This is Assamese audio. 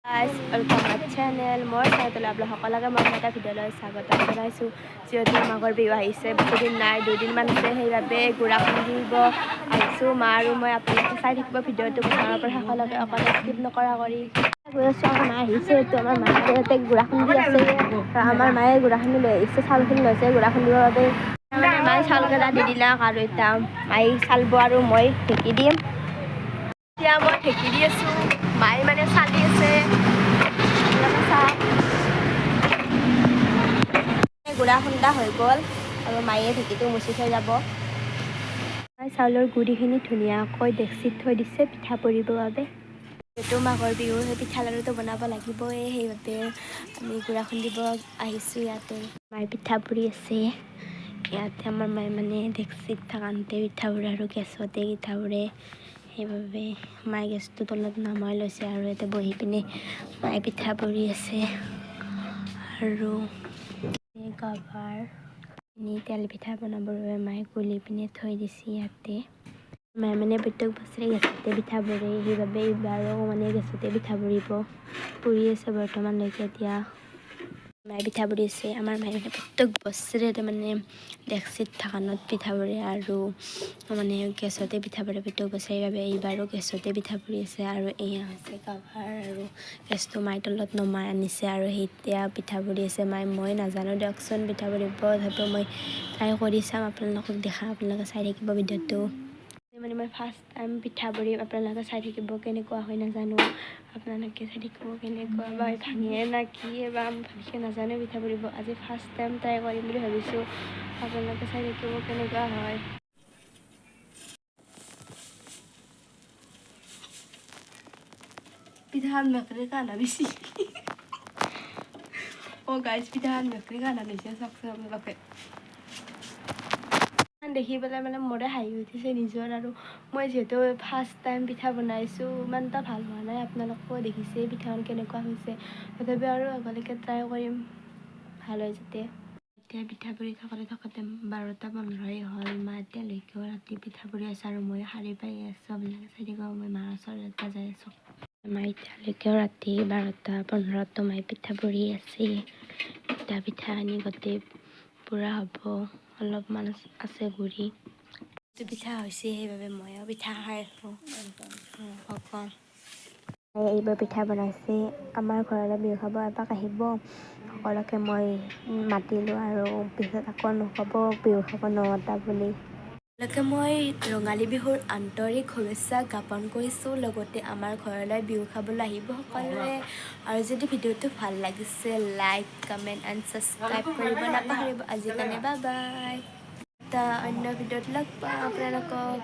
Guys, welcome to my channel. More channel upload সকলোকে মই এটা ভিডিঅ'লৈ স্বাগতম জনাইছোঁ। যিহেতু মাঘৰ বিহু আহিছে, বেছিদিন নাই, 2 দিনমান আছে, সেইবাবে গুড়া খুন্দিব আহিছোঁ। মা আৰু মই আপোনালোকে চাই থাকিব ভিডিঅ'টো প্ৰথমৰ পৰা শেষলৈকে অকল স্কিপ নকৰা কৰি। গৈ আছোঁ, আমাৰ মা আহিছে, এইটো আমাৰ মায়ে ইয়াতে গুড়া খুন্দি আছে। আমাৰ মায়ে গুড়া খুন্দি লৈ আহিছে, চাউলখিনি লৈছে গুড়া খুন্দিবৰ বাবে। মানে মায়ে চাউলকেইটা দি দিলাক আৰু এতিয়া মায়ে চালব আৰু মই ঢেঁকি দিম। এতিয়া মই ঢেঁকি দি আছোঁ, মায়ে মানে চালি আছে। গুড়া খুন্দা হৈ গ'ল আৰু মায়ে ঢেঁকীটো মুচি থৈ যাব। মায়ে চাউলৰ গুড়িখিনি ধুনীয়াকৈ ডেক্সিত থৈ দিছে পিঠা পুৰিবৰ বাবে। যিহেতু মাঘৰ বিহু সেই পিঠা লাড়ুটো বনাব লাগিবই, সেইবাবে আমি গুড়া খুন্দিব আহিছোঁ ইয়াতে। মায়ে পিঠা পুৰি আছে ইয়াতে। আমাৰ মায়ে মানে ডেক্সিত থাকাতে পিঠা পুৰে আৰু গেছতে পিঠা পুৰে, সেইবাবে মায়ে গেছটো তলত নমাই লৈছে আৰু ইয়াতে বহি পিনে মায়ে পিঠা পুৰি আছে। আৰু গাভাৰ তেল পিঠা বনাবৰ বাবে মায়ে গুলি পিনে থৈ দিছে ইয়াতে। মায়ে মানে প্ৰত্যেক বছৰে গেছতে পিঠা পুৰে, সেইবাবে এইবাৰো মানে গেছতে পিঠা পুৰি আছে বৰ্তমানলৈকে। এতিয়া মায়ে পিঠা পুৰি আছে। আমাৰ মায়ে মানে প্ৰত্যেক বছৰে মানে ডেক্সিত থাকানত পিঠা পুৰে আৰু মানে গেছতে পিঠা পুৰে প্ৰত্যেক বছৰে, সেইবাবে এইবাৰো গেছতে পিঠা পুৰি আছে। আৰু এয়া হৈছে গাভাৰ আৰু গেছটো মায়ে তলত নমাই আনিছে আৰু এতিয়া পিঠা পুৰি আছে মায়ে। মই নাজানো দিয়কচোন পিঠা পুৰিব, তথাপিও মই ট্ৰাই কৰি চাম, আপোনালোকক আপোনালোকে চাই থাকিব ভিডিঅ'টো। মানে মই ফাৰ্ষ্ট টাইম পিঠা পুৰিম, আপোনালোকে চাই থাকিব কেনেকুৱা হয় নাজানো। আপোনালোকে চাই থাকিব কেনেকুৱা বা ভাঙে না কি বা ভালকৈ নাজানো পিঠা পুৰিব। আজি ফাৰ্ষ্ট টাইম ট্ৰাই কৰিম বুলি ভাবিছোঁ, আপোনালোকে চাই থাকিব কেনেকুৱা হয়। পিঠাখন মেকৰি কানা দিছি। গাইজ পিঠাখন মেকৰি কানা দিছে, চাওকচোন আপোনালোকে। দেখি পেলাই মানে মোৰে হাঁহি উঠিছে নিজৰ। আৰু মই যিহেতু ফাৰ্ষ্ট টাইম পিঠা বনাইছোঁ, ইমান এটা ভাল হোৱা নাই, আপোনালোকেও দেখিছে পিঠাখন কেনেকুৱা হৈছে। তথাপিও আৰু আগলৈকে ট্ৰাই কৰিম ভাল হয় যাতে। এতিয়া পিঠা পুৰি থাকোঁতে 12টা 15 হ'ল। মা এতিয়ালৈকেও ৰাতি পিঠা পুৰি আছে আৰু মই শাৰী পাই আছোঁ। আপোনালোকে চাই থাকিব, মই মাৰ ওচৰত যাই আছোঁ। মা এতিয়ালৈকেও ৰাতি 12টা 15টো মায়ে পিঠা পুৰি আছে। এতিয়া পিঠাখিনি গোটেই পুৰা হ'ব, অলপমান আছে গুড়ি। পিঠা হৈছে, সেইবাবে ময়ো পিঠা খাই আছোঁ। এইবাৰ পিঠা বনাইছে। আমাৰ ঘৰলৈ বিহু খাব এপাক আহিব, সকলোকে মই মাতিলোঁ আৰু পিছত আকৌ নক'ব বিহু খাব নমতা বুলি। তেওঁলোকে মই ৰঙালী বিহুৰ আন্তৰিক শুভেচ্ছা জ্ঞাপন কৰিছোঁ। লগতে আমাৰ ঘৰলৈ বিহু খাবলৈ আহিব সকলোৱে। আৰু যদি ভিডিঅ'টো ভাল লাগিছে লাইক কমেণ্ট এণ্ড ছাবস্ক্ৰাইব কৰিব নাপাহৰিব। আজিৰ কাৰণে বাই বাই, এটা অন্য ভিডিঅ'ত লগ পাম আপোনালোকক।